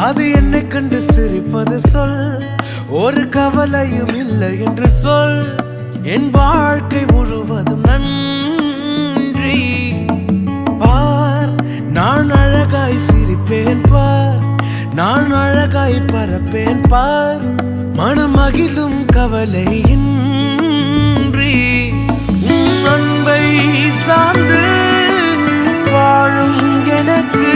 அது என்னை கண்டு சிரிப்பது சொல், ஒரு கவலையும் இல்லை என்று சொல். என் வாழ்க்கை முழுவதும் நன்றி. பார், நான் அழகாய் சிரிப்பேன் பார், நான் அழகாய் பறப்பேன் பார், மனமகிழும் கவலையின்றி. அன்பை சார்ந்து வாழும் எனக்கு